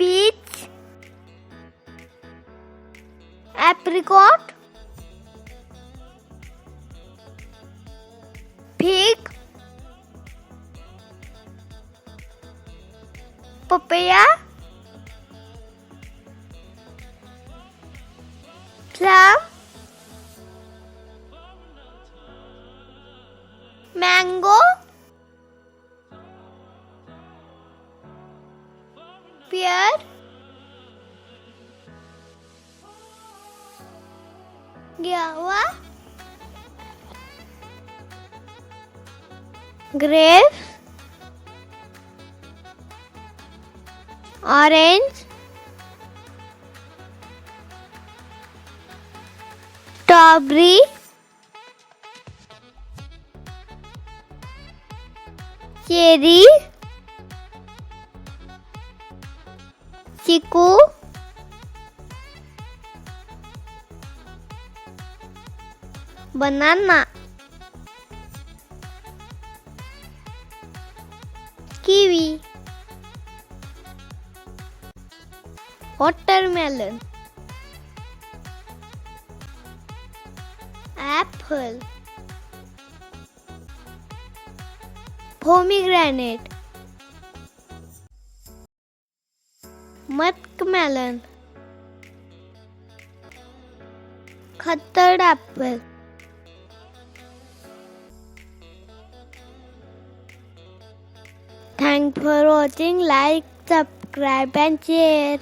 peach, apricot, fig, papaya, plum, mango, pear, guava, grapes, orange, strawberry, cherry, Chikoo, banana, kiwi, watermelon, apple, pomegranate, muskmelon, custard apple. Thanks for watching. Like, subscribe and share.